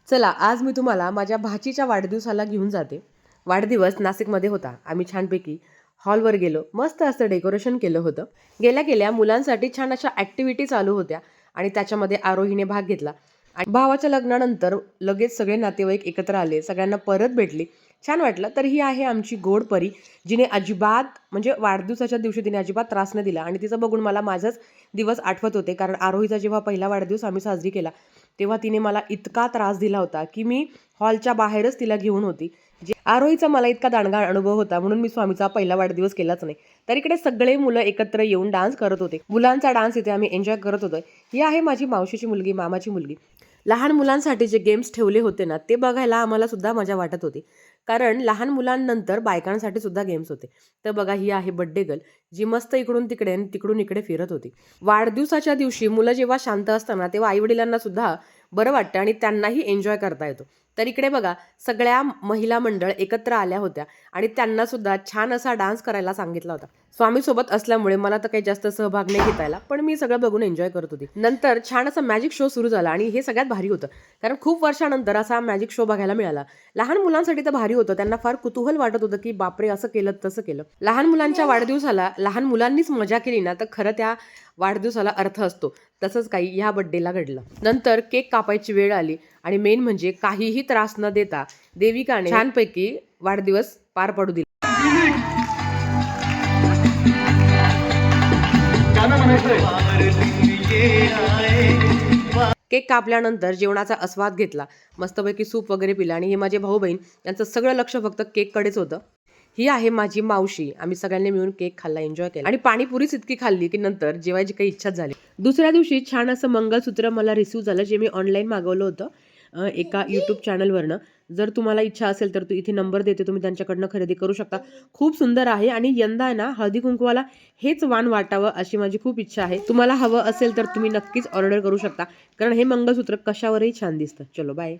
चला आज मी तुम्हाला माझ्या भाचीच्या वाढदिवसाला घेऊन जाते. वाढदिवस नाशिकमध्ये होता. आम्ही छानपैकी हॉलवर गेलो. मस्त असं डेकोरेशन केलं होतं. गेल्या गेल्या मुलांसाठी छान अशा ॲक्टिव्हिटी चालू होत्या आणि त्याच्यामध्ये आरोहीने भाग घेतला. आणि भावाच्या लग्नानंतर लगेच सगळे नातेवाईक एकत्र आले. सगळ्यांना परत भेटली. छान वाटलं. तर ही आहे आमची गोड परी, जिने अजिबात म्हणजे वाढदिवसाच्या दिवशी तिने अजिबात त्रास न दिला आणि तिचं बघून मला माझाच दिवस आठवत होते. कारण आरोहीचा जेव्हा पहिला वाढदिवस आम्ही साजरी केला, तेव्हा तिने मला इतका त्रास दिला होता की मी हॉलच्या बाहेरच तिला घेऊन होती. आरोहीचा मला इतका दांडगा अनुभव होता म्हणून मी स्वामीचा पहिला वाढदिवस केलाच नाही. तर इकडे सगळे मुलं एकत्र येऊन डान्स करत होते. मुलांचा डान्स इथे आम्ही एन्जॉय करत होतो. ही आहे माझी मावशीची मुलगी, मामाची मुलगी. लहान मुलांसाठी जे गेम्स ठेवले होते ना, ते बघायला आम्हाला सुद्धा मजा वाटत होती. कारण लहान मुलांनंतर बायकांसाठी सुद्धा गेम्स होते. तर बघा, ही आहे बड्डे गर्ल, जी मस्त इकडून तिकडे आणि तिकडून इकडे फिरत होती. वाढदिवसाच्या दिवशी मुलं जेव्हा शांत असताना तेव्हा आईवडिलांना सुद्धा बरं वाटतं आणि त्यांनाही एन्जॉय करता येतो. तर इकडे बघा, सगळ्या महिला मंडळ एकत्र आल्या होत्या आणि त्यांना सुद्धा छान असा डान्स करायला सांगितला होता. स्वामी सोबत असल्यामुळे मला तर काही जास्त सहभाग नाही घेता आला, पण मी सगळं बघून एन्जॉय करत होती. नंतर छान असा मॅजिक शो सुरू झाला आणि हे सगळ्यात भारी होतं, कारण खूप वर्षानंतर असा मॅजिक शो बघायला मिळाला. लहान मुलांसाठी तर भारी होतं. त्यांना फार कुतूहल वाटत होतं की बापरे, असं केलं तसं केलं. लहान मुलांच्या वाढदिवसाला लहान मुलांनीच मजा केली ना, तर खरं त्या वाढदिवसाला अर्थ असतो. तसंच काही ह्या बड्डेला घडलं. नंतर केक कापायची वेळ आली आणि मेन म्हणजे काहीही त्रास न देता देविकाने छानपैकी वाढदिवस पार पडू दिला. केक कापल्यानंतर जेवणाचा आस्वाद घेतला, मस्तपैकी सूप वगैरे पिला आणि हे माझे भाऊ बहीण यांचं सगळं लक्ष फक्त केककडेच होतं. ही आहे माझी मावशी. आम्ही सगळ्यांनी मिळून केक खाल्ला, एन्जॉय केला आणि पाणीपुरीच इतकी खाल्ली की नंतर जेवायची काही इच्छाच झाली. दुसऱ्या दिवशी छान असं मंगळसूत्र मला रिसीव्ह झालं, जे मी ऑनलाईन मागवलं होतं एका यूट्यूब चॅनलवरनं. जर तुम्हाला इच्छा असेल तर इथे नंबर देते, तुम्ही त्यांच्याकडनं खरेदी करू शकता. खूप सुंदर आहे आणि यंदा आहे ना, हळदी कुंकवाला हेच वाण वाटावं अशी माझी खूप इच्छा आहे. तुम्हाला हवं असेल तर तुम्ही नक्कीच ऑर्डर करू शकता, कारण हे मंगळसूत्र कशावरही छान दिसतं. चलो बाय.